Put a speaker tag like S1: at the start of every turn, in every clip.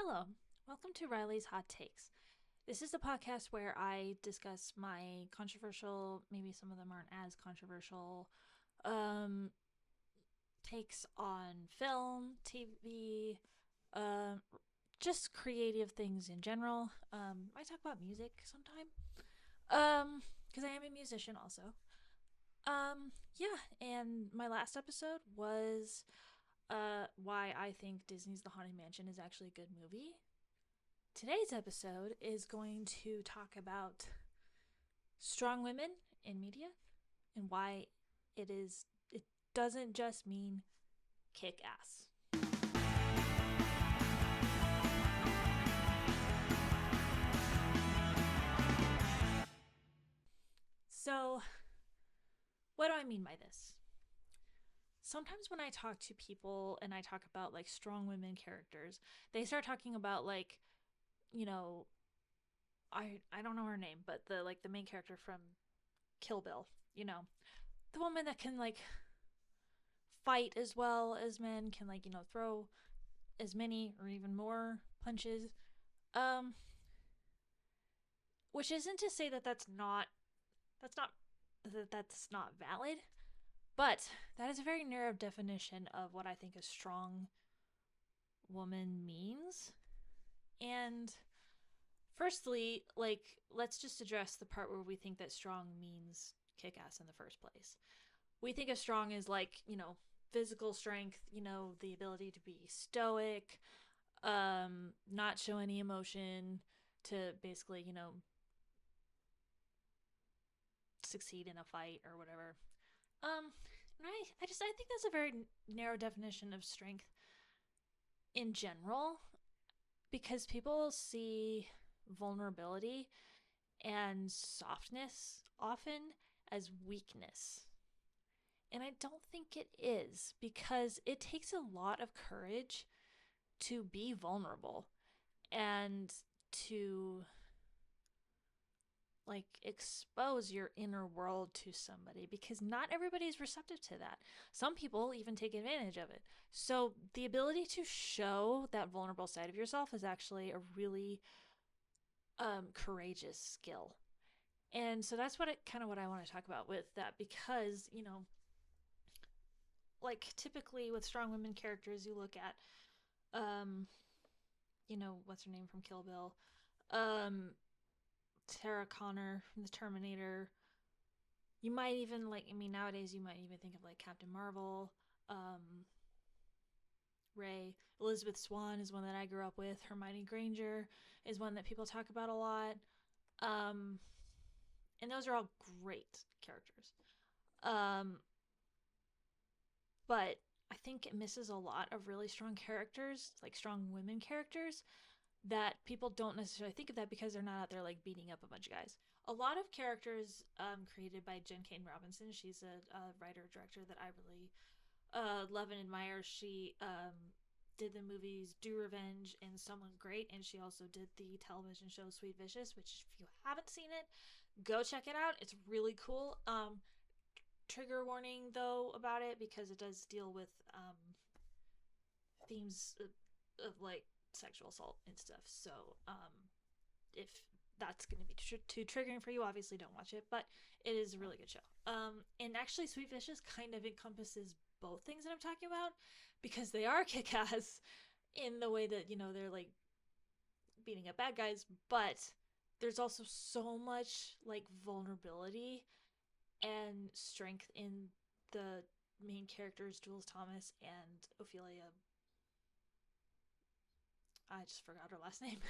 S1: Hello, welcome to Riley's Hot Takes. This is a podcast where I discuss my controversial, maybe some of them aren't as controversial, um, takes on film, TV, um, just creative things in general. I talk about music sometime, because I am a musician also. Yeah, and my last episode was why I think Disney's The Haunted Mansion is actually a good movie. Today's episode is going to talk about strong women in media and why it doesn't just mean kick ass. So, what do I mean by this? Sometimes when I talk to people and I talk about like strong women characters, they start talking about like, you know, I don't know her name, but the main character from Kill Bill, the woman that can like fight as well as men, can like, throw as many or even more punches. Um, which isn't to say that that's not that's not valid, but that is a very narrow definition of what I think a strong woman means. And firstly, like let's just address the part where we think that strong means kick ass in the first place. We think of strong as like, physical strength, the ability to be stoic, not show any emotion, to basically, succeed in a fight or whatever. Um, and I think that's a very narrow definition of strength in general because people see vulnerability and softness often as weakness. And I don't think it is because it takes a lot of courage to be vulnerable and to like expose your inner world to somebody because not everybody's receptive to that. Some people even take advantage of it. So the ability to show that vulnerable side of yourself is actually a really courageous skill. And so that's what I want to talk about with that because, like typically with strong women characters you look at um what's her name from Kill Bill? Um Sarah Connor from the Terminator. You might even like, I mean, nowadays you might even think of like Captain Marvel, um, Ray. Elizabeth Swann is one that I grew up with. Hermione Granger is one that people talk about a lot. Um, and those are all great characters. Um, but I think it misses a lot of really strong characters, like strong women characters, that people don't necessarily think of that because they're not out there like beating up a bunch of guys. A lot of characters created by Jen Kane Robinson. She's a writer director that I really love and admire. She did the movies Do Revenge and Someone Great, and she also did the television show Sweet Vicious, which if you haven't seen it, go check it out. It's really cool. Trigger warning though about it because it does deal with themes of like sexual assault and stuff. So if that's going to be too triggering for you, obviously don't watch it. But it is a really good show. And actually, Sweet Vicious kind of encompasses both things that I'm talking about because they are kick-ass in the way that they're like beating up bad guys, but there's also so much like vulnerability and strength in the main characters, Jules Thomas and Ophelia. I just forgot her last name.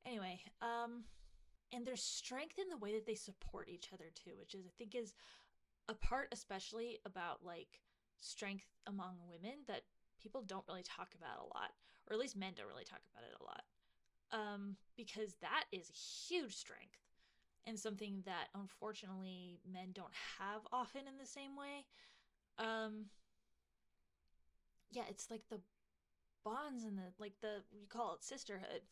S1: Anyway, and there's strength in the way that they support each other too, which is I think is a part especially about like strength among women that people don't really talk about a lot, or at least men don't really talk about it a lot. Because that is huge strength and something that unfortunately men don't have often in the same way. Um, yeah, it's like the bonds and the like the we call it sisterhood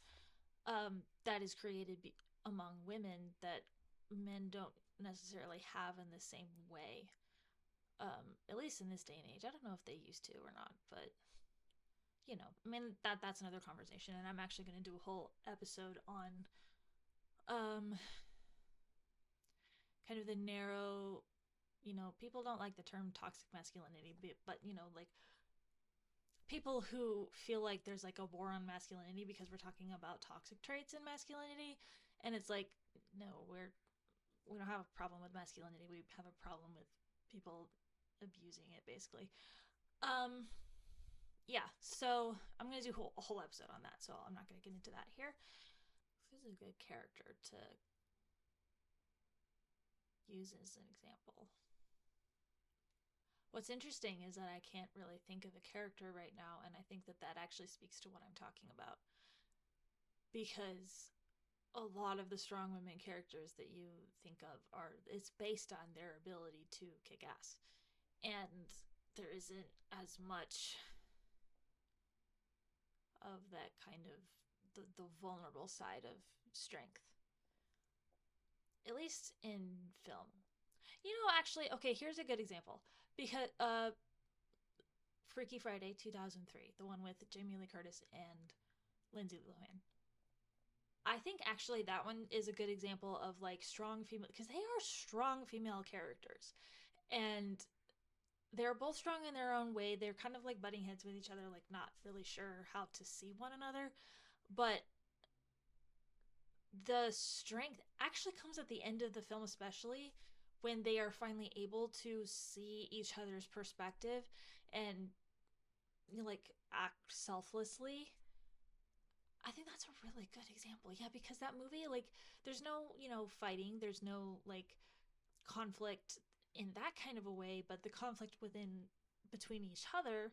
S1: that is created among women that men don't necessarily have in the same way. At least in this day and age, I don't know if they used to or not, but I mean that's another conversation, and I'm actually going to do a whole episode on um kind of the narrow, people don't like the term toxic masculinity, but like people who feel like there's like a war on masculinity because we're talking about toxic traits in masculinity, and it's like, no, we don't have a problem with masculinity, we have a problem with people abusing it, basically. um yeah, so I'm gonna do a whole episode on that, so I'm not gonna get into that here. Who's a good character to use as an example? What's interesting is that I can't really think of a character right now, and I think that that actually speaks to what I'm talking about, because a lot of the strong women characters that you think of are, it's based on their ability to kick ass, and there isn't as much of that kind of the vulnerable side of strength, at least in film. Actually, okay, here's a good example, because Freaky Friday 2003, the one with Jamie Lee Curtis and Lindsay Lohan. I think actually that one is a good example of like strong female, because they are strong female characters, and they're both strong in their own way. They're kind of like butting heads with each other, like not really sure how to see one another, but the strength actually comes at the end of the film, especially when they are finally able to see each other's perspective and, like, act selflessly. I think that's a really good example. Yeah, because that movie, like, there's no, fighting, there's no, like, conflict in that kind of a way, but the conflict between each other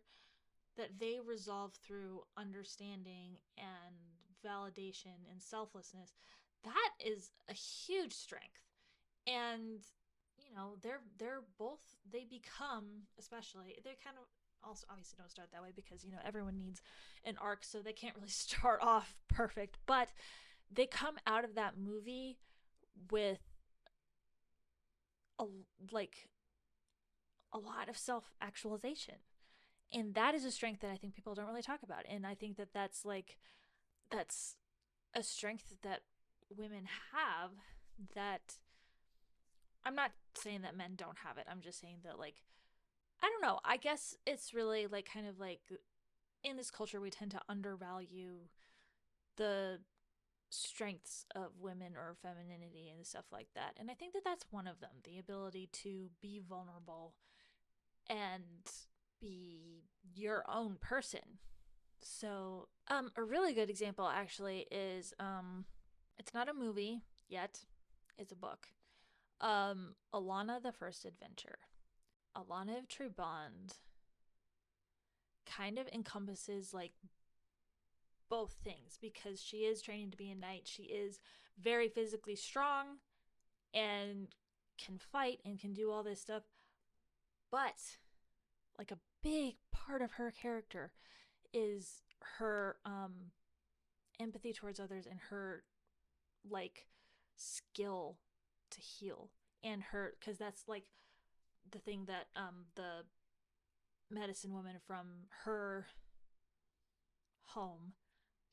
S1: that they resolve through understanding and validation and selflessness, that is a huge strength. And they're both, they become, especially, they kind of also obviously don't start that way because everyone needs an arc, so they can't really start off perfect, but they come out of that movie with a like a lot of self actualization, and that is a strength that I think people don't really talk about, and I think that that's a strength that women have, that I'm not saying that men don't have it. I'm just saying that, like, I don't know. I guess it's really like kind of like in this culture we tend to undervalue the strengths of women or femininity and stuff like that. And I think that that's one of them, the ability to be vulnerable and be your own person. So, a really good example actually is it's not a movie yet, it's a book. Alana the First Adventure. Alana of True Bond kind of encompasses like both things, because she is training to be a knight. She is very physically strong and can fight and can do all this stuff. But like a big part of her character is her empathy towards others and her like skill to heal, and her, because that's like the thing that the medicine woman from her home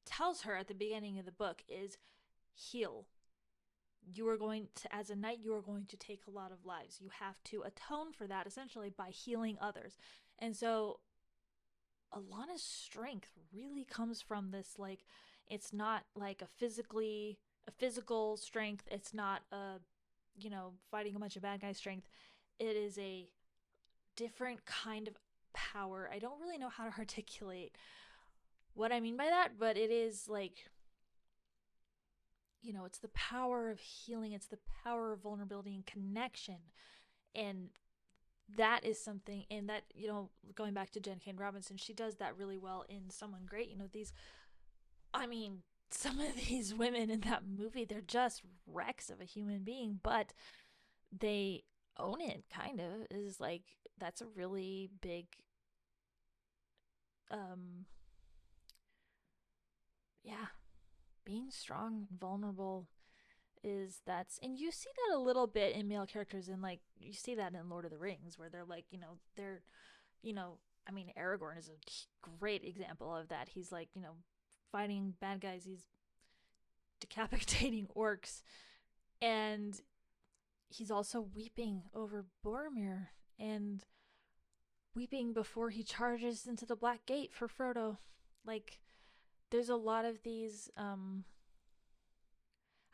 S1: tells her at the beginning of the book is heal. You are going to, as a knight, you are going to take a lot of lives. You have to atone for that essentially by healing others. And so Alana's strength really comes from this, like, it's not like a physical strength. It's not a, fighting a bunch of bad guy strength. It is a different kind of power. I don't really know how to articulate what I mean by that, but it is like, it's the power of healing, it's the power of vulnerability and connection. And that is something, and that, going back to Jen Kane Robinson, she does that really well in Someone Great. I mean, some of these women in that movie, they're just wrecks of a human being, but they own it, kind of, is like, that's a really big, um, yeah, being strong and vulnerable is, that's, and you see that a little bit in male characters, in like, you see that in Lord of the Rings, where they're like, they're, I mean, Aragorn is a great example of that. He's like, fighting bad guys, he's decapitating orcs, and he's also weeping over Boromir and weeping before he charges into the Black Gate for Frodo. Like, there's a lot of these.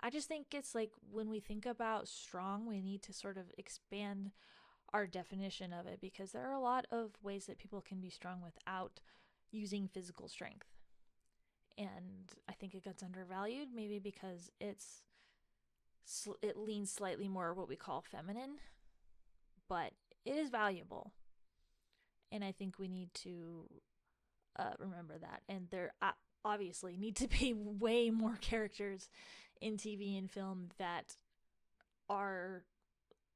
S1: I just think it's like when we think about strong, we need to sort of expand our definition of it, because there are a lot of ways that people can be strong without using physical strength. And I think it gets undervalued, maybe because it leans slightly more what we call feminine, but it is valuable. And I think we need to remember that. And there obviously need to be way more characters in TV and film that are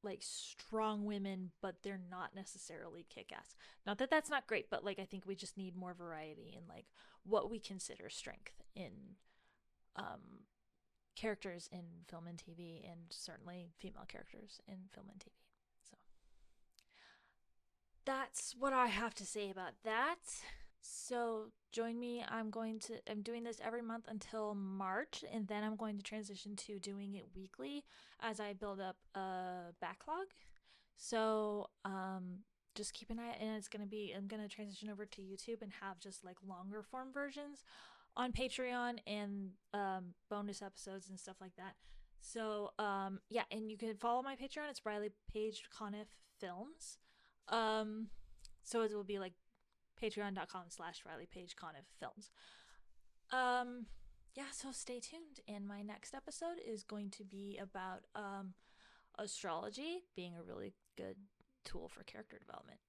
S1: like strong women, but they're not necessarily kick-ass. Not that that's not great, but like I think we just need more variety in like what we consider strength in um, characters in film and TV, and certainly female characters in film and TV. So that's what I have to say about that. So join me. I'm doing this every month until March, and then I'm going to transition to doing it weekly as I build up a backlog. So just keep an eye, and I'm gonna transition over to YouTube and have just like longer form versions on Patreon, and bonus episodes and stuff like that. So yeah, and you can follow my Patreon. It's Riley Page Conniff Films. So it will be like patreon.com/Riley Page Conniff Films. Yeah, so stay tuned. And my next episode is going to be about astrology being a really good tool for character development.